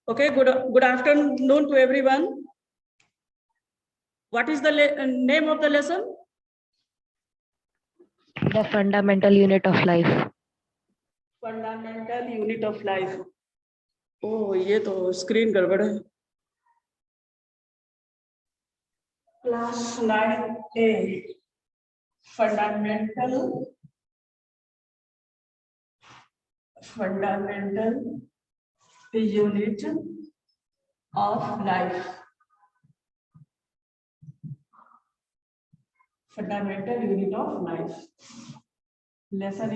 Okay, good afternoon to everyone. What is the name of the lesson? The fundamental unit of life. Fundamental unit of life. Oh, ये तो screen गड़बड़ है. Class 9A. Fundamental unit of life. Fundamental unit of life. Lesson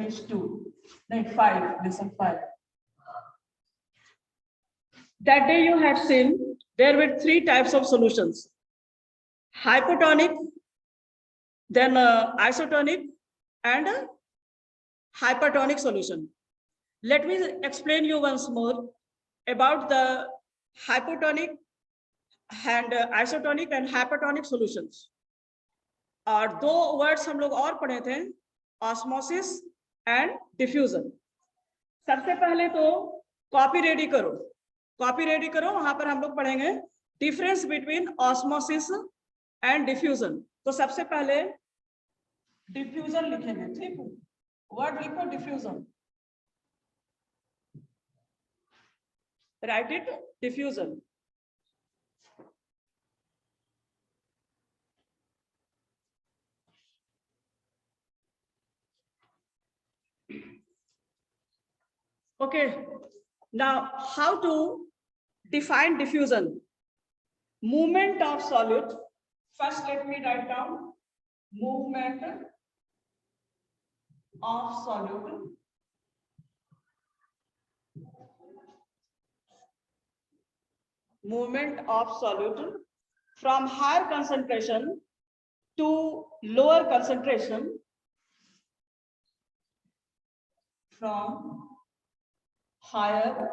is 2. No, 5. Lesson 5. That day you had seen there were 3 types of solutions: hypotonic, then isotonic, and hypertonic solution. Let me explain you once more about the hypotonic and isotonic and hypertonic solutions. और 2 words हम लोग और पढ़े थे, osmosis and diffusion. सबसे पहले तो copy ready करो, वहां पर हम लोग पढ़ेंगे difference between osmosis and diffusion. तो सबसे पहले डिफ्यूजन लिखेंगे, ठीक है? वर्ड लिखो diffusion, right it, diffusion. Okay, now how to define diffusion? Movement of solute. First, let me write down movement of solute. Movement of solute from higher concentration to lower concentration. From higher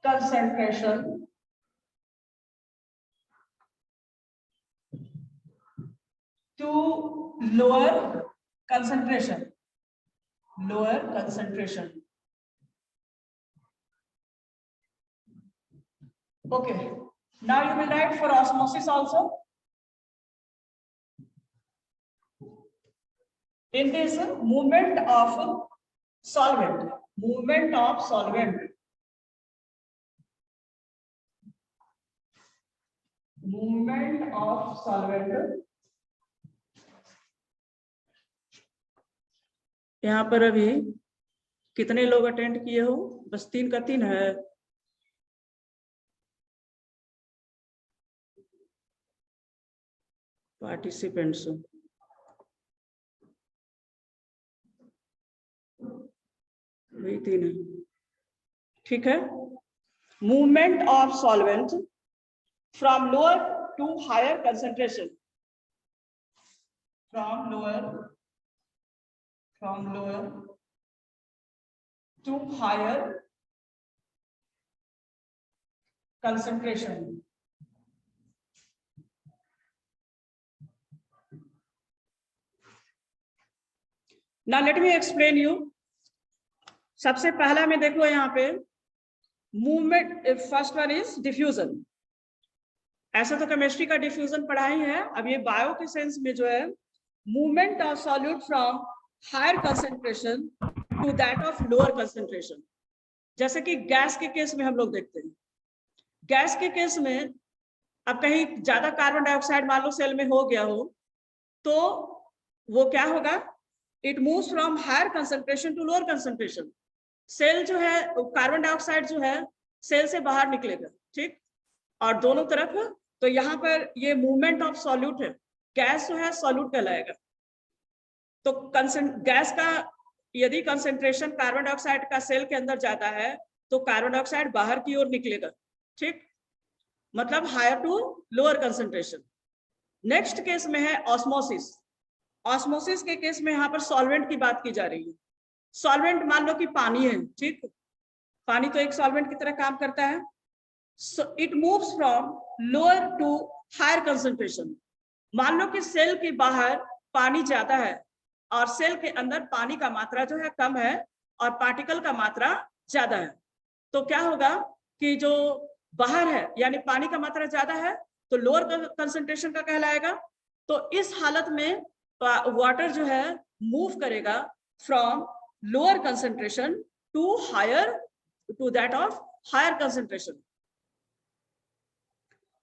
concentration to lower concentration. Okay, now you will write for osmosis also. In this movement of solvent, यहाँ पर अभी कितने लोग attend किए हो? बस 3 का 3 है. पार्टिसिपेंट्स वही 3 है, ठीक है? Movement of solvent from lower to higher concentration. From lower to higher concentration. Now let me explain you. सबसे पहला में देखो यहाँ पे movement, first one is diffusion. ऐसा तो केमिस्ट्री का डिफ्यूजन पढ़ा ही है. अब ये बायो के सेंस में जो है movement of solute from higher concentration to that of lower concentration. जैसे कि गैस के केस में हम लोग देखते हैं, गैस के केस में अब कहीं ज्यादा कार्बन डाइऑक्साइड मान लो सेल में हो गया हो, तो वो क्या होगा? It moves from higher concentration to lower concentration. Cell जो है, कार्बन डाइऑक्साइड जो है सेल से बाहर निकलेगा, ठीक? और दोनों तरफ. तो यहाँ पर ये मूवमेंट ऑफ सॉल्यूट है. गैस जो है सॉल्यूट कहलाएगा. तो गैस का यदि कंसेंट्रेशन कार्बन डाइऑक्साइड का सेल के अंदर जाता है तो कार्बन डाइऑक्साइड बाहर की ओर निकलेगा, ठीक? मतलब higher to lower concentration. Next case में है ऑस्मोसिस. ऑस्मोसिस के केस में यहाँ पर सॉल्वेंट की बात की जा रही है. सॉल्वेंट मान लो कि पानी है, ठीक? पानी तो एक सॉल्वेंट की तरह काम करता है. It moves from lower to higher concentration. मान लो कि सेल के बाहर पानी ज्यादा है और सेल के अंदर पानी का मात्रा जो है कम है, और पार्टिकल का मात्रा ज्यादा है, तो क्या होगा कि जो बाहर है यानी पानी का मात्रा ज्यादा है तो लोअर कंसंट्रेशन का कहलाएगा। तो इस हालत में वाटर जो है मूव करेगा from lower concentration to higher, to that of higher concentration.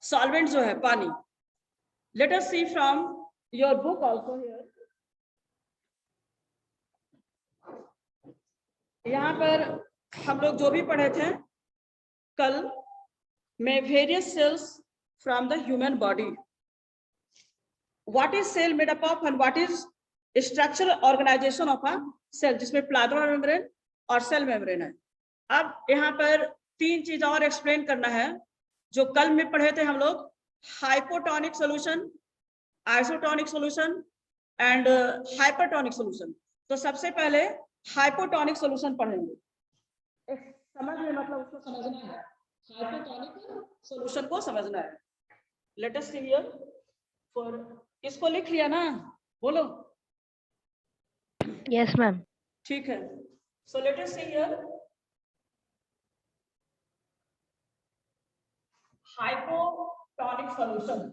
Solvent जो है पानी, let us see from your book also here. यहाँ पर हम लोग जो भी पढ़े थे कल में, various cells from the human body, what is cell made up of and what is structural organisation of a cell, जिसमें प्लाज्मा मेम्ब्रेन और सेल मेम्ब्रेन है। अब यहाँ पर तीन चीज और एक्सप्लेन करना है जो कल में पढ़े थे हम लोग, hypotonic solution, isotonic solution and hypertonic solution. तो सबसे पहले हाइपोटोनिक सॉल्यूशन पढ़ेंगे, समझ में मतलब उसको समझना है, हाइपोटोनिक सॉल्यूशन को समझना है। Late us see here for, इसको लिख लिया ना, बोलो। Yes, ma'am. ठीक है, so let us see here hypotonic solution.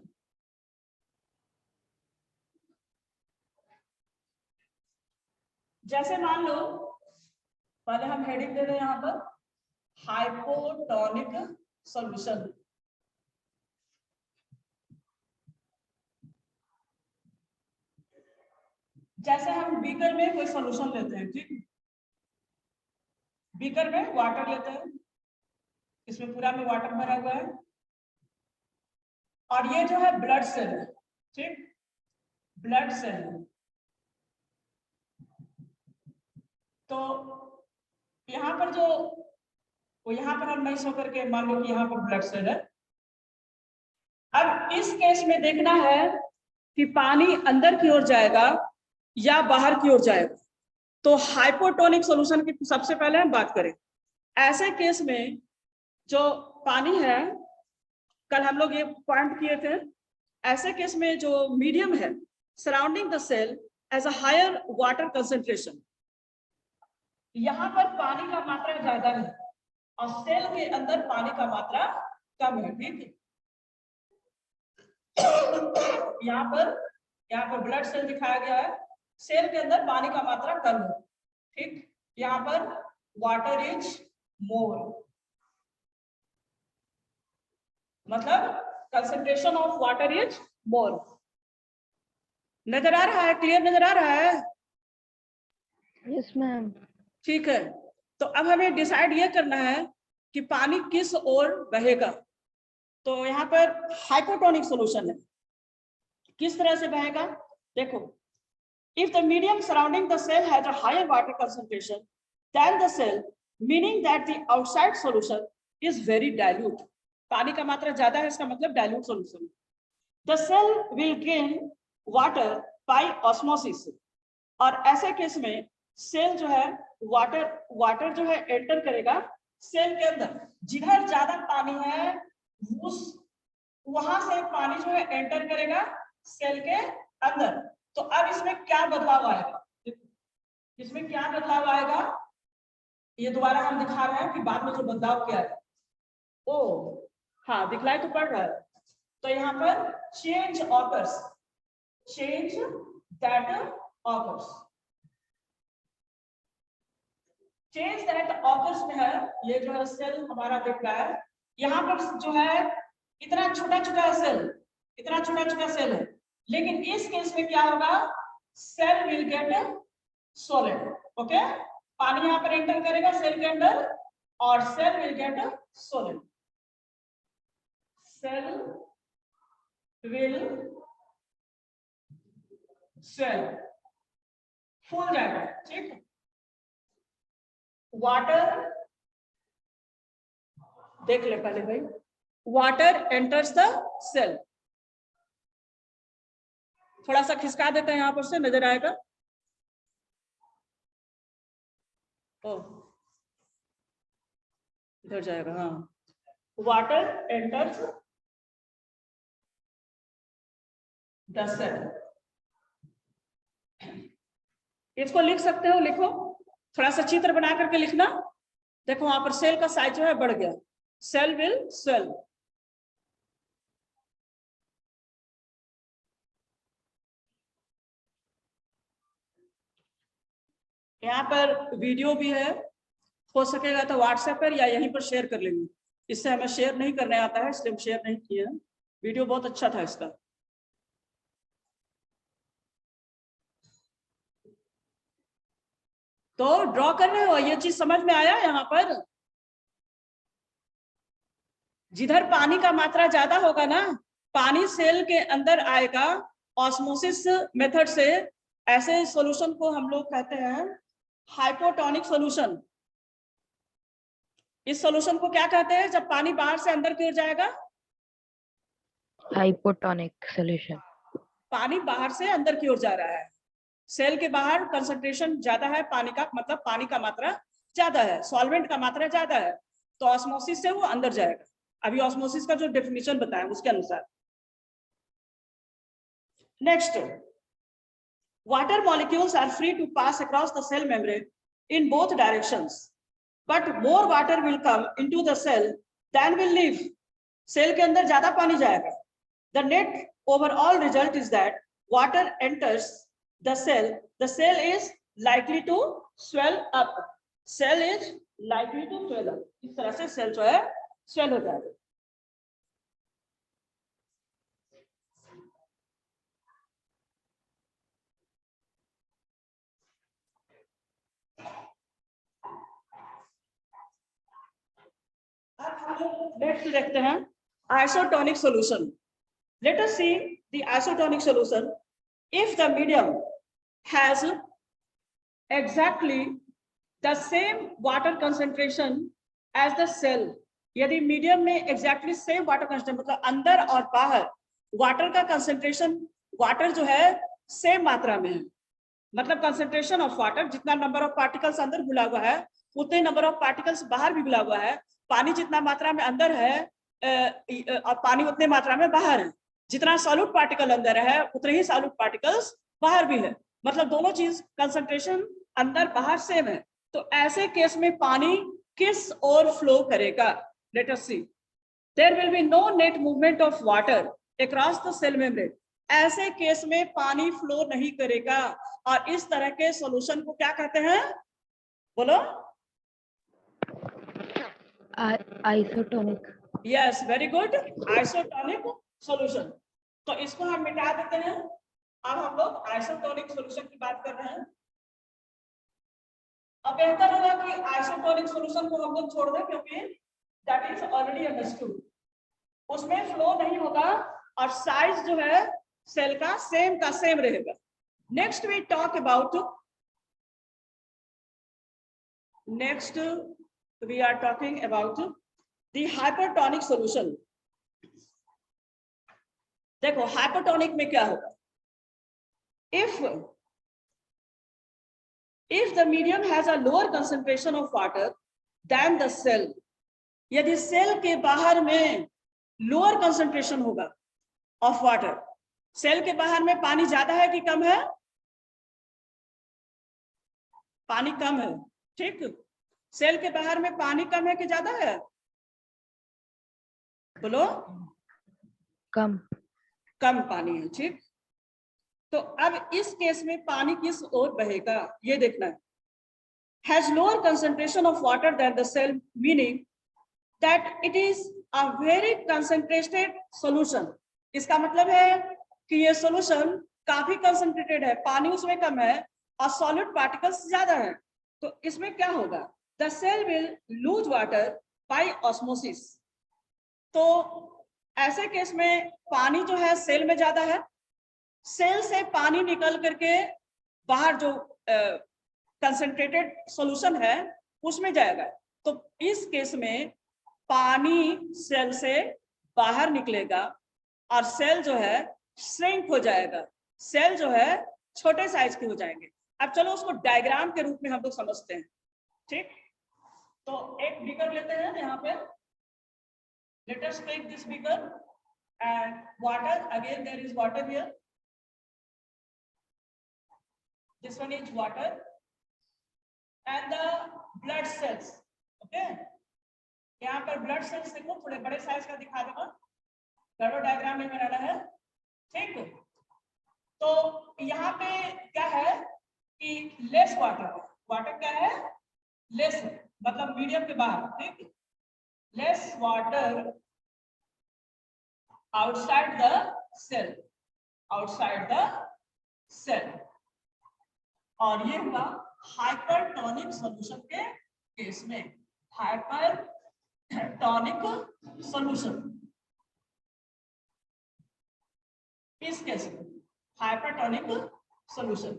जैसे मान लो, पहले हम हेडिंग दे रहे हैं यहाँ पर हाइपोटोनिक सॉल्यूशन। जैसे हम बीकर में कोई सॉल्यूशन लेते हैं, ठीक, बीकर में वाटर लेते हैं, इसमें पूरा में वाटर भरा हुआ है और ये जो है ब्लड सेल है, ठीक, ब्लड सेल है। तो यहाँ पर जो, वो यहाँ पर हम नहीं सो करके मान लो कि यहाँ पर ब्लड सेल है। अब इस केस में देखना है कि पानी अंदर की ओर जाएगा या बाहर की ओर जाएगा। तो हाइपोटोनिक सॉल्यूशन की सबसे पहले हम बात करें। ऐसे केस में जो पानी है, कल हम लोग ये पॉइंट किए थे, ऐसे केस में जो मीडियम है surrounding the cell as a higher water concentration, यहाँ पर पानी का मात्रा ज्यादा है और सेल के अंदर पानी का मात्रा कम है, ठीक है। यहाँ पर ब्लड सेल दिखाया गया है, सेल के अंदर पानी का मात्रा कम है, ठीक। यहाँ पर वाटर इज मोर, मतलब concentration of water is more. नजर आ रहा है, क्लियर नजर आ रहा है? Yes, ma'am. ठीक है, तो अब हमें डिसाइड ये करना है कि पानी किस ओर बहेगा। तो यहाँ पर हाइपोटोनिक सॉल्यूशन है, किस तरह से बहेगा देखो। If the medium surrounding the cell has a higher water concentration than the cell, meaning that the outside solution is very dilute, पानी का मात्रा ज्यादा है, इसका मतलब dilute solution. The cell will gain water by osmosis. और ऐसे case में सेल जो है वाटर जो है एंटर करेगा सेल के अंदर, जिधर ज्यादा पानी है उस वहां से पानी जो है एंटर करेगा सेल के अंदर। तो अब इसमें क्या बदलाव आएगा, इसमें क्या बदलाव आएगा ये दोबारा हम दिखा रहे हैं कि बाद में जो बदलाव किया है। ओ हाँ, दिखलाई तो पड़ रहा है। तो यहाँ पर change occurs, change that occurs, change that occurs में है, ये जो है सेल हमारा दिख रहा है, यहाँ पर जो है इतना छोटा छोटा सेल, इतना छोटा छोटा सेल है, लेकिन इस केस में क्या होगा, cell will get solid, okay. पानी यहाँ पर एंटर करेगा सेल के अंदर और cell will get solid, cell will cell फूल जाएगा, ठीक है। वाटर देख ले पहले भाई, वाटर एंटर्स द सेल, थोड़ा सा खिसका देते हैं यहाँ पर से, नजर आएगा। ओ इधर जाएगा, हाँ, वाटर एंटर्स द सेल। इसको लिख सकते हो, लिखो थोड़ा सा चित्र बना करके लिखना। देखो वहां पर सेल का साइज जो है बढ़ गया, सेल विल स्वेल। यहाँ पर वीडियो भी है, हो सकेगा तो व्हाट्सएप पर या यहीं पर शेयर कर लेंगे। इससे हमें शेयर नहीं करने आता है, इसलिए हम शेयर नहीं किए हैं। वीडियो बहुत अच्छा था इसका। तो ड्रॉ कर रहे हो, ये चीज समझ में आया यहाँ पर? जिधर पानी का मात्रा ज्यादा होगा ना, पानी सेल के अंदर आएगा ऑस्मोसिस मेथड से। ऐसे सॉल्यूशन को हम लोग कहते हैं हाइपोटोनिक सॉल्यूशन। इस सॉल्यूशन को क्या कहते हैं जब पानी बाहर से अंदर की ओर जाएगा? Hypotonic solution. पानी बाहर से अंदर की ओर जा रहा है, सेल के बाहर कंसंट्रेशन ज्यादा है पानी का, मतलब पानी का मात्रा ज्यादा है, सॉल्वेंट का मात्रा ज्यादा है, तो ऑस्मोसिस से वो अंदर जाएगा। अभी ऑस्मोसिस का जो डेफिनेशन बताया उसके अनुसार। Next, water molecules are free to pass across the cell membrane in both directions, but more water will come into the cell than will leave. Cell के अंदर ज्यादा पानी जाएगा। The net overall result is that water enters the cell is likely to swell up. Cell is likely to swell up. इस तरह से cell जो है swell हो जाएगा। नेक्स्ट देखते हैं isotonic solution. Let us see the isotonic solution. If the medium has exactly the same water concentration as the cell, यदि मीडियम में एग्जैक्टली सेम वाटर कंसंट्रेशन, मतलब अंदर और बाहर वाटर का कंसंट्रेशन, वाटर जो है सेम मात्रा में है, मतलब कंसंट्रेशन ऑफ वाटर, जितना नंबर ऑफ पार्टिकल्स अंदर घुला हुआ है उतने नंबर ऑफ पार्टिकल्स बाहर भी घुला हुआ है। पानी जितना मात्रा में अंदर है और पानी उतने मात्रा में बाहर है। जितना सॉल्यूट पार्टिकल अंदर है उतने ही सॉल्यूट पार्टिकल्स बाहर भी है, मतलब दोनों चीज कंसंट्रेशन अंदर बाहर सेम है। तो ऐसे केस में पानी किस ओर फ्लो करेगा? Let us see. There will be no net movement of water across the cell membrane. ऐसे केस में पानी फ्लो नहीं करेगा, और इस तरह के सॉल्यूशन को क्या कहते हैं? बोलो। Isotonic. Yes, very good, isotonic solution. तो इसको हम मिटा देते हैं। अब हम लोग आइसोटोनिक सॉल्यूशन की बात कर रहे हैं। अब बेहतर होगा कि आइसोटोनिक सॉल्यूशन को हम लोग छोड़ दें, क्योंकि दैट इज ऑलरेडी अंडरस्टूड। उसमें फ्लो नहीं होगा और साइज जो है सेल का सेम रहेगा। Next we talk about, next we are talking about the hypertonic solution. देखो हाइपरटोनिक में क्या होगा? if the medium has a lower concentration of water than the cell, यदि सेल के बाहर में लोअर कंसंट्रेशन होगा ऑफ वाटर, सेल के बाहर में पानी ज्यादा है कि कम है? पानी कम है, ठीक। सेल के बाहर में पानी कम है कि ज्यादा है? बोलो। कम पानी है, ठीक। तो अब इस केस में पानी किस ओर बहेगा ये देखना है। Has lower concentration of water then the cell, meaning that it is a very concentrated solution. इसका मतलब है कि ये सॉल्यूशन काफी कंसंट्रेटेड है, पानी उसमें कम है और सॉलिड पार्टिकल्स ज्यादा है। तो इसमें क्या होगा? The cell will lose water by osmosis. तो ऐसे केस में पानी जो है सेल में ज्यादा है, सेल से पानी निकल करके बाहर जो कंसंट्रेटेड सॉल्यूशन है उसमें जाएगा। तो इस केस में पानी सेल से बाहर निकलेगा और सेल जो है श्रिंक हो जाएगा, सेल जो है छोटे साइज के हो जाएंगे। अब चलो उसको डायग्राम के रूप में हम लोग समझते हैं, ठीक। तो एक बीकर लेते हैं यहाँ पे, let us take this beaker and water, again there is water here, this one is water and the blood cells. Okay, यहाँ पर ब्लड सेल्स देखो थोड़े बड़े साइज का दिखा दूंगा, गड़बड़ डायग्राम में बनाना है, ठीक। तो यहाँ पे क्या है कि लेस वाटर, वाटर क्या है, लेस है, मतलब मीडियम के बाहर, ठीक। Less water outside the cell, outside the cell. और ये हुआ हाइपरटोनिक सॉल्यूशन के केस में, हाइपरटोनिक सॉल्यूशन इस केस में, hypertonic solution,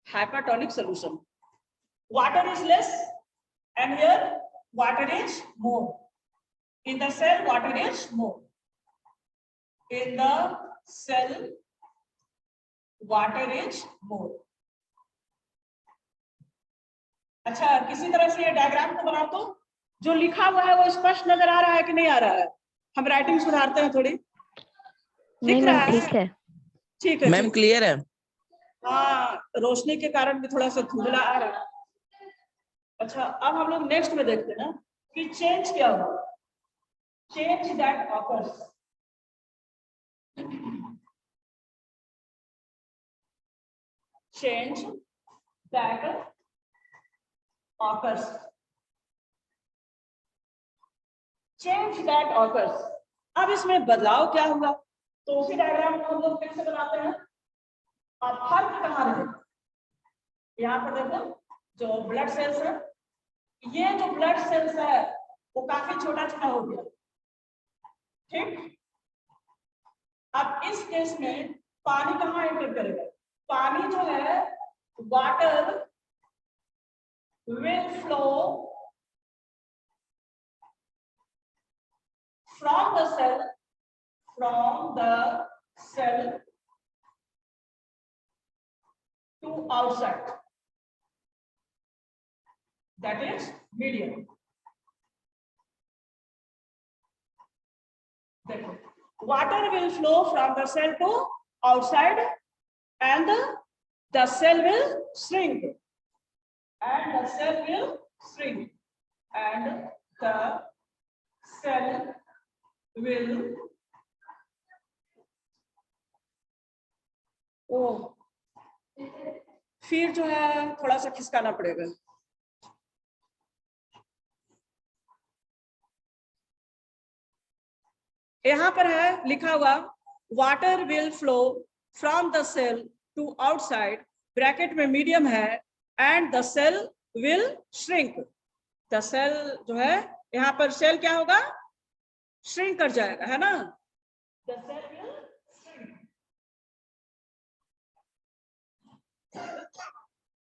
hypertonic solution. Water is less and here water is more. In the cell water is more. In the cell water is more. अच्छा, किसी तरह से ये डायग्राम को बना, तो जो लिखा हुआ है वो स्पष्ट नजर आ रहा है कि नहीं आ रहा है? हम राइटिंग सुधारते हैं थोड़ी, दिख रहा है? ठीक है, ठीक है मैम, क्लियर है। हाँ, रोशनी के कारण भी थोड़ा सा धुंधला आ रहा है। अच्छा, अब हम लोग नेक्स्ट में देखते हैं कि चेंज क्या हुआ, change that occurs. Change that occurs, change that occurs. अब इसमें बदलाव क्या हुआ, तो उसी डायग्राम को हम लोग कैसे बनाते हैं। अब फर्क कहाँ है, यहाँ पर देखो जो ब्लड सेल्स है, ये जो ब्लड सेल्स है वो काफी छोटा छोटा हो गया, ठीक। अब इस केस में पानी कहाँ एंटर करेगा, पानी जो है, water will flow from the cell, from the cell to outside, that is medium. Water will flow from the cell to outside and the cell will shrink, and the cell will shrink, and the cell will फिर जो है थोड़ा सा खिसकाना पड़ेगा। यहाँ पर है लिखा हुआ water will flow from the cell to outside, bracket में मीडियम है, and the cell will shrink. The cell जो है, यहाँ पर सेल क्या होगा, श्रिंक कर जाएगा, है ना। The cell will shrink.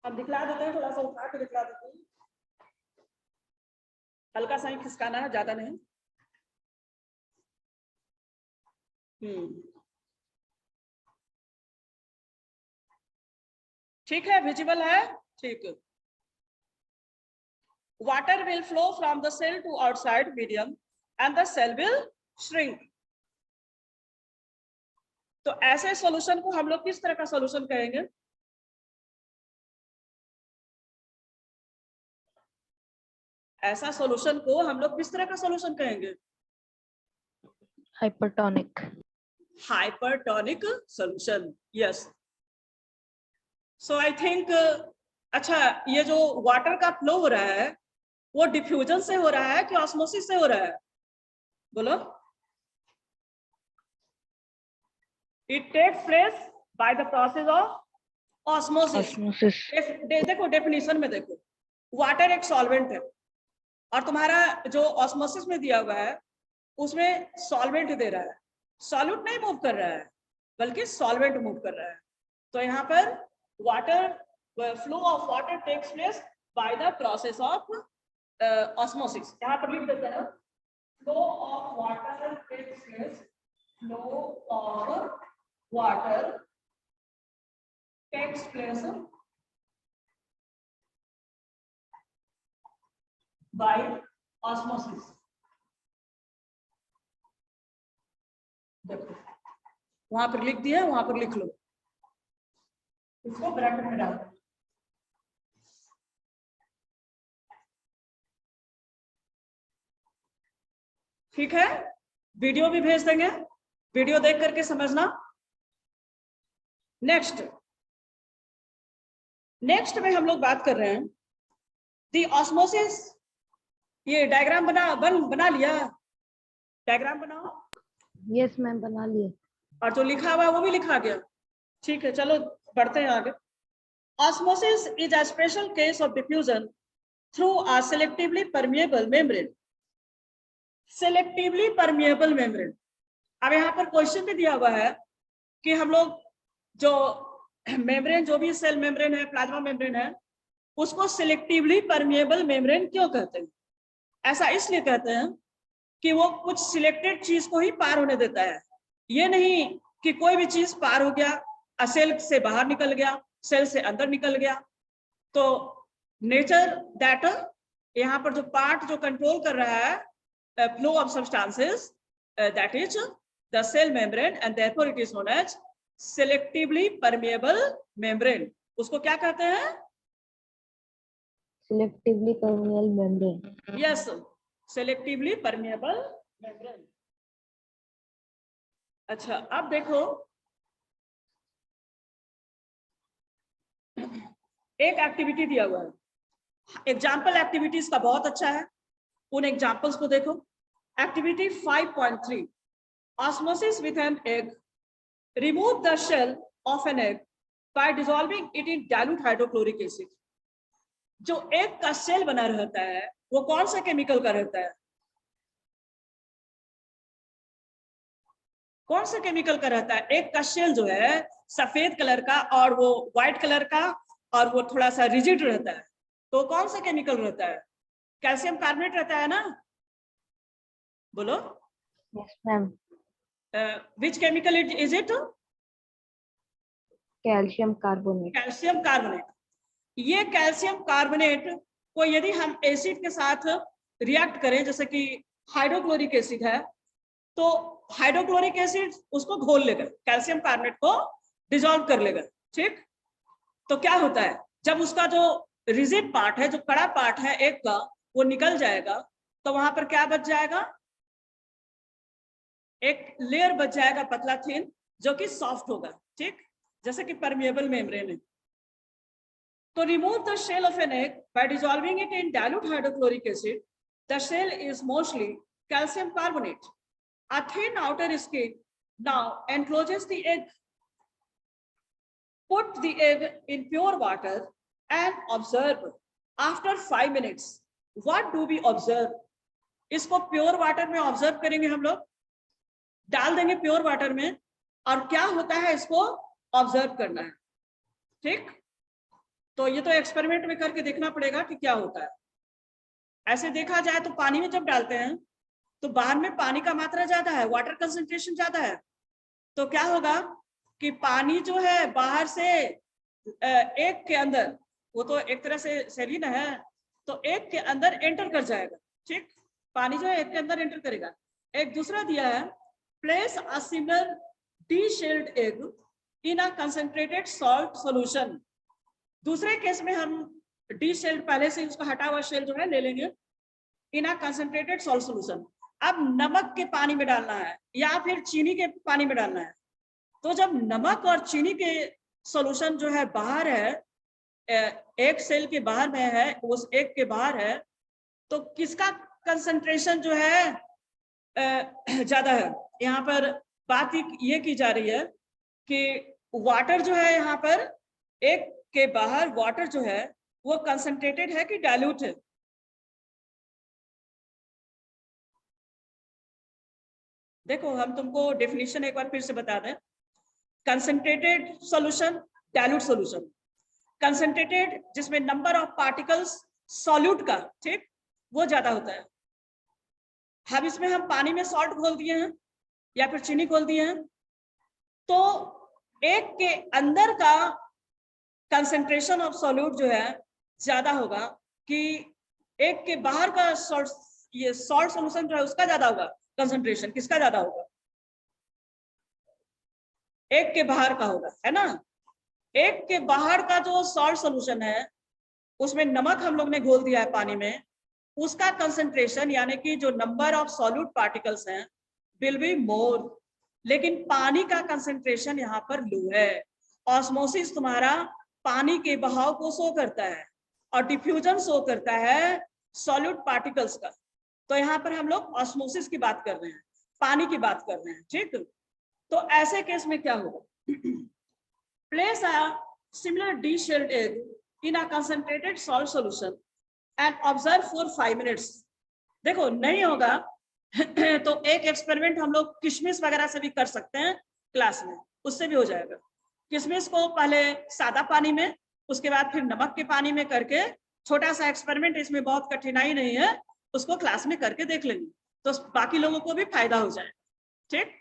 अब दिखला देते हैं, थोड़ा सा उठा के दिखला देते हैं, हल्का सा ही खिसकाना है, ज्यादा नहीं। ठीक है, विजिबल है, ठीक। Water will flow from the cell to outside medium and the cell will shrink. तो ऐसे सॉल्यूशन को हम लोग किस तरह का सॉल्यूशन कहेंगे, ऐसा सॉल्यूशन को हम लोग किस तरह का सॉल्यूशन कहेंगे, hypertonic, hypertonic solution, yes. So I think, अच्छा, ये जो वाटर का फ्लो हो रहा है वो डिफ्यूजन से हो रहा है कि ऑस्मोसिस से हो रहा है, बोलो। It takes place by the process of osmosis. देखो डेफिनेशन में देखो, वाटर एक सॉल्वेंट है और तुम्हारा जो ऑस्मोसिस में दिया हुआ है उसमें सॉल्वेंट दे रहा है, सॉल्यूट नहीं मूव कर रहा है बल्कि सॉल्वेंट मूव कर रहा है। तो यहाँ पर water flow of water takes place by the process of osmosis. यहाँ पर लिख देते हैं, flow of water takes place, flow of water takes place by osmosis. देखो वहां पर लिख दिया, वहां पर लिख लो, इसको ब्रैकेट में डाल दो। ठीक है, वीडियो भी भेज देंगे, वीडियो देख करके समझना। नेक्स्ट में हम लोग बात कर रहे हैं दी ऑस्मोसिस। ये डायग्राम बना लिया, डायग्राम बनाओ, यस मैम बना लिए। और जो लिखा हुआ है वो भी लिखा गया। ठीक है, चलो बढ़ते हैं आगे। Osmosis is a special case of diffusion through a selectively permeable membrane. Selectively permeable membrane, अब यहाँ पर क्वेश्चन भी दिया हुआ है कि हम लोग जो मेम्ब्रेन, जो भी सेल मेम्ब्रेन है, प्लाज्मा मेम्ब्रेन है, उसको सिलेक्टिवली परमिएबल मेम्ब्रेन क्यों कहते हैं? ऐसा इसलिए कहते हैं कि वो कुछ सिलेक्टेड चीज को ही पार होने देता है, ये नहीं कि कोई भी चीज पार हो गया, सेल से बाहर निकल गया, सेल से अंदर निकल गया। तो नेचर दैट, यहाँ पर जो पार्ट जो कंट्रोल कर रहा है flow of substances, that is the cell membrane, and therefore it is known as selectively permeable membrane. उसको क्या कहते हैं? Selectively permeable membrane. Yes, selectively permeable membrane. अच्छा, अब देखो, एक एक्टिविटी दिया हुआ है, एग्जाम्पल एक्टिविटीज का बहुत अच्छा है, उन एग्जाम्पल्स को देखो। Activity 5.3, osmosis with an egg, remove the shell off an egg by dissolving it in dilute hydrochloric acid. जो एग का सेल बना रहता है वो कौन सा केमिकल का रहता है? कौन सा केमिकल का रहता है? एग का शेल जो है सफेद कलर का और वो व्हाइट कलर का, और वो थोड़ा सा रिजिड रहता है, तो कौन सा केमिकल रहता है? कैल्शियम कार्बोनेट रहता है ना, बोलो। Yes ma'am. Which chemical is it? Calcium carbonate. Calcium carbonate. ये कैल्शियम कार्बोनेट को यदि हम एसिड के साथ रिएक्ट करें, जैसे कि हाइड्रोक्लोरिक एसिड है, तो हाइड्रोक्लोरिक एसिड उसको घोल लेगा, कैल्शियम कार्बोनेट को डिसॉल्व कर लेगा। ठीक, तो क्या होता है, जब उसका जो रिजिड पार्ट है, जो कड़ा पार्ट है एक का, वो निकल जाएगा, तो वहां पर क्या बच जाएगा? एक लेयर बच जाएगा पतला थिन, जो कि सॉफ्ट होगा। ठीक, जैसे कि परमिएबल मेम्ब्रेन है। तो remove the shell off an egg by dissolving it in dilute hydrochloric acid. The shell is mostly calcium carbonate. A thin outer skin now encloses the egg. Put the egg in pure water and observe. After 5 minutes, what do we observe? इसको pure water में observe करेंगे हम लोग, डाल देंगे pure water में, और क्या होता है इसको ऑब्जर्व करना है। ठीक, तो ये तो एक्सपेरिमेंट में करके देखना पड़ेगा कि क्या होता है। ऐसे देखा जाए तो पानी में जब डालते हैं तो बाहर में पानी का मात्रा ज्यादा है, वाटर कंसंट्रेशन ज्यादा है, तो क्या होगा कि पानी जो है बाहर से एक के अंदर, वो तो एक तरह से सेलिन है, तो एक के अंदर एंटर कर जाएगा। ठीक, पानी जो है एक के अंदर एंटर करेगा। एक दूसरा दिया है, place a similar D-shelled egg in a concentrated salt solution. दूसरे केस में हम डी-शेल्ड, पहले से उसका हटा हुआ शेल जो है ले लेंगे, इन अ कंसंट्रेटेड सॉल्ट सॉल्यूशन। अब नमक के पानी में डालना है या फिर चीनी के पानी में डालना है। तो जब नमक और चीनी के सॉल्यूशन जो है बाहर है, एक सेल के बाहर में है, उस एक के बाहर है, तो किसका कंसंट्रेशन जो है ज्यादा है? यहाँ पर बात ये की जा रही है कि वाटर जो है, यहाँ पर एक के बाहर वाटर जो है वो कंसंट्रेटेड है कि डाइल्यूट है? देखो, हम तुमको डेफिनेशन एक बार फिर से बता दें। Concentrated solution, dilute solution. Concentrated जिसमें नंबर ऑफ पार्टिकल्स सॉल्यूट का, ठीक, वो ज्यादा होता है। अब इसमें हम पानी में सॉल्ट घोल दिए हैं या फिर चीनी घोल दिए हैं, तो एक के अंदर का कंसंट्रेशन ऑफ सॉल्यूट जो है ज्यादा होगा कि एक के बाहर का सॉल्ट, ये सॉल्ट सॉल्यूशन जो है उसका ज्यादा होगा। कंसंट्रेशन किसका ज्यादा होगा? एक के बाहर का होगा, है ना। एक के बाहर का जो सॉल्ट सॉल्यूशन है, उसमें नमक हम लोग ने घोल दिया है पानी में, उसका कंसंट्रेशन यानी कि जो नंबर ऑफ सॉल्यूट पार्टिकल्स हैं विल बी मोर, लेकिन पानी का कंसंट्रेशन यहाँ पर लो है। ऑस्मोसिस तुम्हारा पानी के बहाव को शो करता है और डिफ्यूजन शो करता है सॉल्यूट पार्टिकल्स का। तो यहाँ पर हम लोग ऑस्मोसिस की बात कर रहे हैं, पानी की बात कर रहे हैं, ठीक। तो ऐसे केस में क्या होगा, place a similar D-shelled egg in a concentrated salt solution and observe for 5 minutes. देखो नहीं होगा तो एक एक्सपेरिमेंट हम लोग किशमिश वगैरह से भी कर सकते हैं क्लास में, उससे भी हो जाएगा। किशमिश को पहले सादा पानी में, उसके बाद फिर नमक के पानी में करके, छोटा सा एक्सपेरिमेंट, इसमें बहुत कठिनाई नहीं है, उसको क्लास में करके देख लेंगे तो बाकी लोगों को भी फायदा हो जाएगा, ठीक।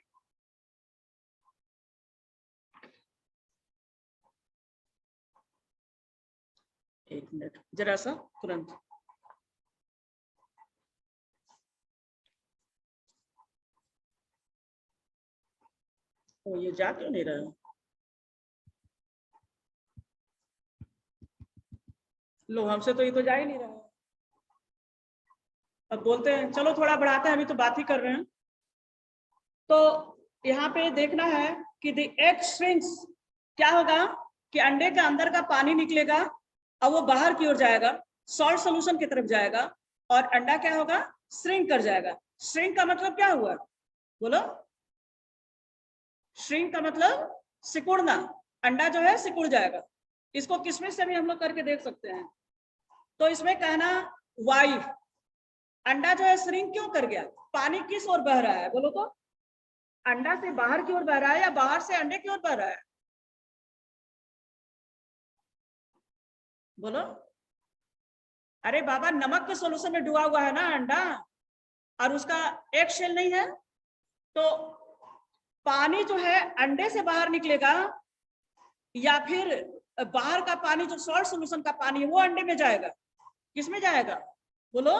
एक मिनट जरा सा तुरंत। तो ये जा क्यों नहीं रहा है? लो हमसे तो ये तो जा ही नहीं रहा है। अब बोलते हैं चलो थोड़ा बढ़ाते हैं, अभी तो बात ही कर रहे हैं। तो यहाँ पे देखना है कि द एग श्रिंक्स, क्या होगा कि अंडे के अंदर का पानी निकलेगा और वो बाहर की ओर जाएगा, सॉल्ट सॉल्यूशन की तरफ जाएगा, और अंडा क्या होगा, श्रिंक कर जाएगा। श्रिंक का मतलब क्या हुआ, बोलो। श्रिंक का मतलब सिकुड़ना, अंडा जो है सिकुड़ जाएगा। इसको किशमिश से भी हम लोग करके देख सकते हैं। तो इसमें कहना वाई, अंडा जो है श्रिंक क्यों कर गया, पानी किस ओर बह रहा है, बोलो तो। अंडा से बाहर की ओर बह रहा है या बाहर से अंडे की ओर बह रहा है, बोलो। अरे बाबा नमक के सोल्यूशन में डूबा हुआ है ना अंडा, और उसका एक शेल नहीं है, तो पानी जो है अंडे से बाहर निकलेगा या फिर बाहर का पानी जो सॉल्ट सॉल्यूशन का पानी है वो अंडे में जाएगा, किसमें जाएगा, बोलो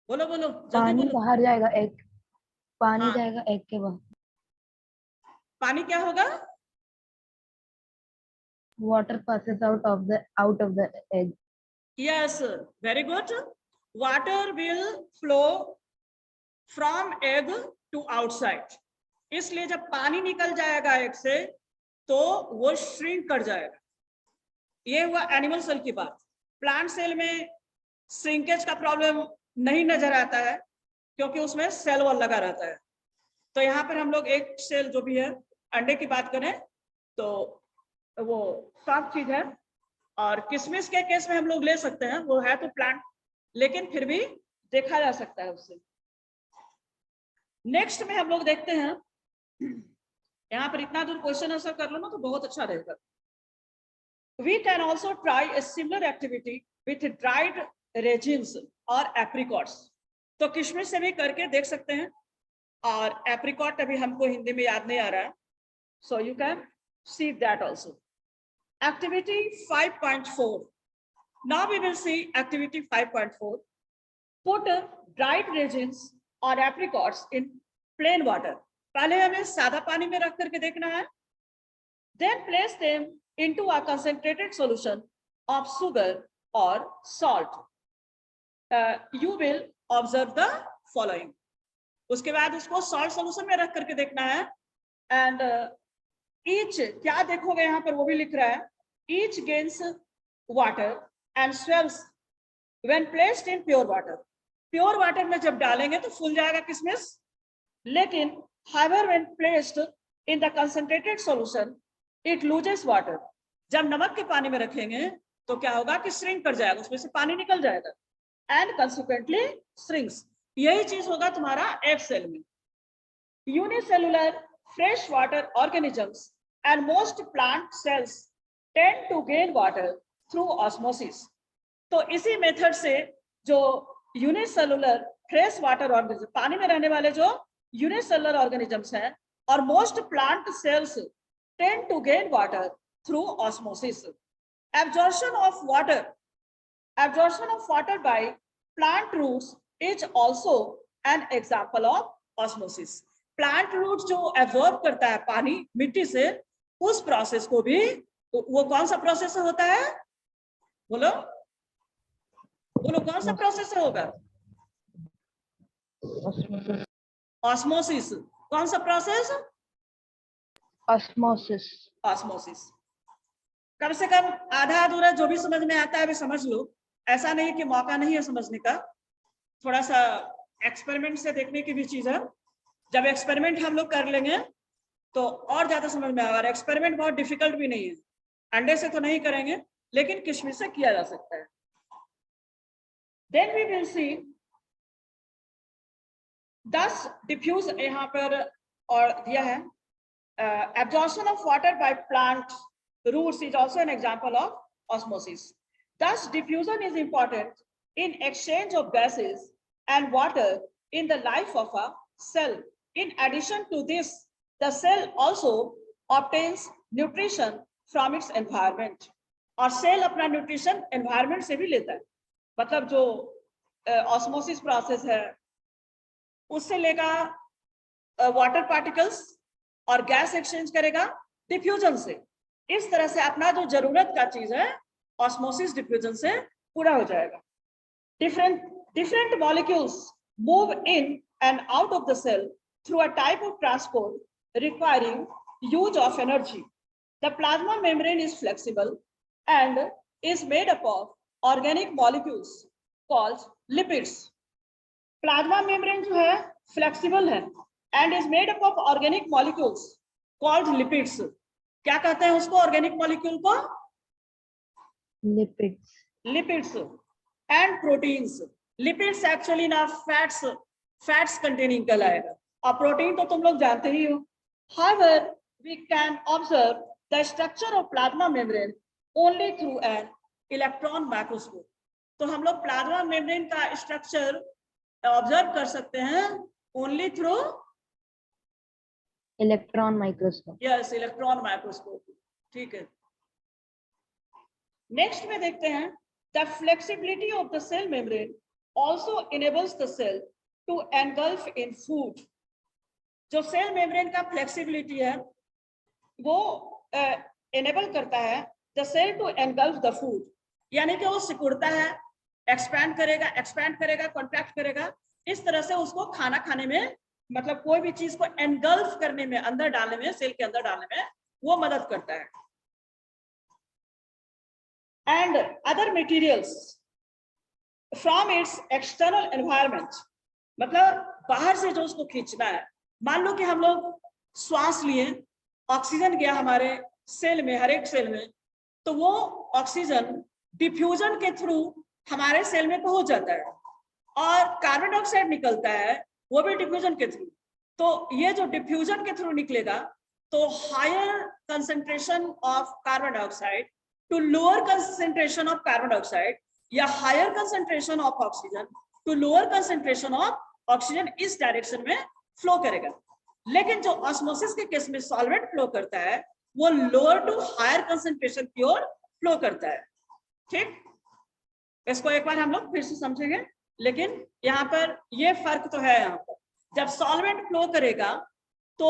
बोलो बोलो जल्दी पानी बोलो। बाहर जाएगा, एग पानी हाँ, जाएगा एग के बाहर। पानी क्या होगा, water passes out of the egg. Yes very good. Water will flow from egg to outside, इसलिए जब पानी निकल जाएगा एग से तो वो श्रिंक कर जाएगा। ये हुआ एनिमल सेल की बात। प्लांट सेल में श्रिंकेज का प्रॉब्लम नहीं नजर आता है क्योंकि उसमें सेल वॉल लगा रहता है। तो यहाँ पर हम लोग एक सेल जो भी है अंडे की बात करें तो वो सॉफ्ट चीज है, और किशमिश के केस में हम लोग ले सकते हैं, वो है तो प्लांट, लेकिन फिर भी देखा जा सकता है उससे। नेक्स्ट में हम लोग देखते हैं, यहाँ पर इतना दूर क्वेश्चन आंसर कर लो ना तो बहुत अच्छा रहेगा। We can also try a similar activity with dried raisins or apricots. तो किशमिश से भी करके देख सकते हैं, और एप्रिकॉट अभी हमको हिंदी में याद नहीं आ रहा है, so you can see that also. Activity 5.4. Now we will see activity 5.4. Put dried raisins or apricots in plain water. पहले हमें सादा पानी में रख करके देखना है, then place them into a concentrated solution of sugar or salt. You will observe the following. उसके बाद उसको सॉल्ट सॉल्यूशन में रख करके देखना है, एंड ईच क्या देखोगे यहाँ पर वो भी लिख रहा है, each gains water and swells when placed in pure water. Pure water में जब डालेंगे तो फूल जाएगा किशमिश, लेकिन however when placed in the concentrated solution it loses water. जब नमक के पानी में रखेंगे तो क्या होगा कि श्रिंक कर जाएगा, उसमें से पानी निकल जाएगा, एंड consequently shrinks. यही चीज होगा तुम्हारा एग सेल में। Unicellular fresh water organisms and most plant cells tend to gain water through osmosis. तो इसी मेथड से जो यूनिसेलुलर फ्रेश वाटर ऑर्गेनिज्म, पानी में रहने वाले जो यूनिसेलुलर ऑर्गेनिजम्स हैं, और most plant cells tend to gain water through osmosis. Absorption of water by plant roots is also an example of osmosis. Plant roots जो absorb करता है पानी मिट्टी से, उस प्रोसेस को भी, वो कौन सा प्रोसेस होता है, बोलो। बोलो कौन सा प्रोसेस से होगा? Osmosis. ऑस्मोसिस। कौन सा प्रोसेस? Osmosis. ऑस्मोसिस। कम से कम आधा अधूरा जो भी समझ में आता है अभी समझ लो, ऐसा नहीं कि मौका नहीं है समझने का, थोड़ा सा एक्सपेरिमेंट से देखने की भी चीज है। जब एक्सपेरिमेंट हम लोग कर लेंगे तो और ज्यादा समझ में आएगा। एक्सपेरिमेंट बहुत डिफिकल्ट भी नहीं है, अंडे से तो नहीं करेंगे लेकिन किशमिश से किया जा सकता है। देन वी विल सी दस डिफ्यूज यहाँ पर और दिया है, absorption of water by plant roots is also an example of osmosis. Thus, diffusion is important in exchange of gases and water in the life of a cell. In addition to this, the cell also obtains nutrition from its environment. और cell अपना nutrition environment से भी लेता है। मतलब जो osmosis process है उससे लेगा वाटर पार्टिकल्स और गैस एक्सचेंज करेगा डिफ्यूजन से। इस तरह से अपना जो जरूरत का चीज है ऑस्मोसिस डिफ्यूजन से पूरा हो जाएगा। different molecules move in and out of the cell through a type of transport requiring use of energy. The plasma membrane is flexible and is made up of organic molecules called lipids. Plasma membrane जो है flexible है and is made up of organic molecules called lipids. क्या कहते हैं उसको organic molecule को? Lipids. Lipids and proteins. Lipids actually ना fats containing कहलाएगा और protein तो तुम लोग जानते ही हो। However, we can observe the structure of plasma membrane only through an electron microscope. तो हम लोग प्लाज्मा मेम्ब्रेन का स्ट्रक्चर ऑब्जर्व कर सकते हैं only through Electron microscope. Yes electron microscope. ठीक है, नेक्स्ट में देखते हैं the flexibility of the cell membrane also enables the cell to engulf in food. जो सेल मेम्ब्रेन का फ्लेक्सिबिलिटी है वो एनेबल करता है the cell to engulf the food, यानी कि वो सिकुड़ता है, एक्सपैंड करेगा कॉन्ट्रैक्ट करेगा, इस तरह से उसको खाना खाने में मतलब कोई भी चीज को एनगल्फ करने में, अंदर डालने में, सेल के अंदर डालने में वो मदद करता है। And other materials from its external environment, मतलब बाहर से जो उसको खींचना है। मान लो कि हम लोग श्वास लिए, ऑक्सीजन गया हमारे सेल में, हर एक सेल में, तो वो ऑक्सीजन डिफ्यूजन के थ्रू हमारे सेल में पहुंच जाता है और कार्बन डाइऑक्साइड निकलता है वो भी डिफ्यूजन के थ्रू। तो ये जो डिफ्यूजन के थ्रू निकलेगा तो higher concentration of carbon dioxide to lower concentration of carbon dioxide या higher concentration of oxygen to lower concentration of oxygen इस डायरेक्शन में फ्लो करेगा। लेकिन जो ऑस्मोसिस के केस में सॉल्वेंट फ्लो करता है वो लोअर टू हायर कंसंट्रेशन की ओर फ्लो करता है। ठीक, इसको एक बार हम लोग फिर से समझेंगे, लेकिन यहाँ पर ये फर्क तो है। यहाँ पर जब सॉल्वेंट फ्लो करेगा तो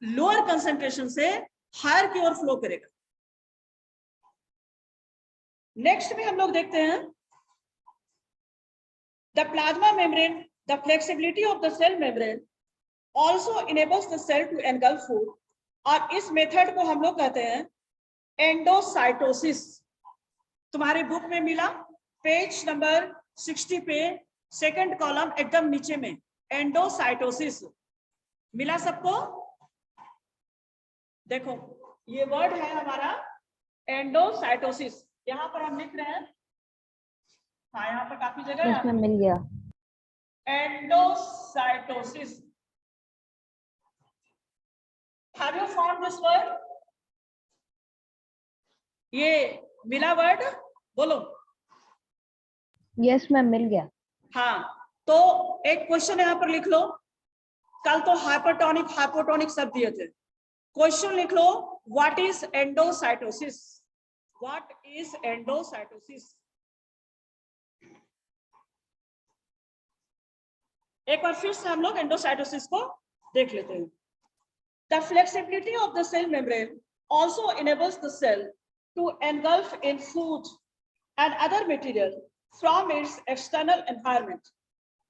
लोअर कंसंट्रेशन से हायर की ओर फ्लो करेगा। नेक्स्ट में हम लोग देखते हैं the plasma membrane, the flexibility of the cell membrane also enables the cell to engulf food, और इस मेथड को हम लोग कहते हैं एंडोसाइटोसिस। तुम्हारे बुक में मिला पेज नंबर 60 पे सेकंड कॉलम एकदम नीचे में एंडोसाइटोसिस मिला सबको। देखो ये वर्ड है हमारा एंडोसाइटोसिस, यहाँ पर हम लिख रहे हैं। हाँ यहाँ पर काफी जगह है, इसमें मिल गया endocytosis. Have you found this word? ये मिला वर्ड, बोलो। यस मैम मिल गया। हाँ, तो एक क्वेश्चन यहाँ पर लिख लो। कल तो हाइपरटोनिक हाइपोटोनिक सब दिए थे। क्वेश्चन लिख लो, what is endocytosis? What is endocytosis? एक बार फिर से हम लोग एंडोसाइटोसिस को देख लेते हैं। The flexibility of the cell membrane also enables the cell to engulf in food and other material from its external environment.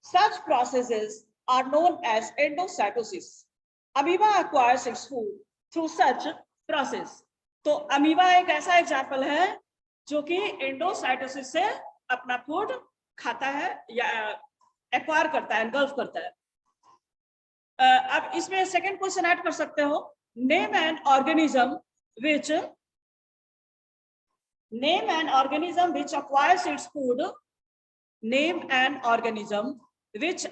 Such processes are known as endocytosis. Amoeba acquires its food through such process. तो amoeba एक ऐसा example है जो कि endocytosis से अपना food खाता है या एक्वायर करता है, एनगल्फ करता है. अब इसमें सेकंड क्वेश्चन ऐड कर सकते हो. Name an organism which acquires its food. Name an organism which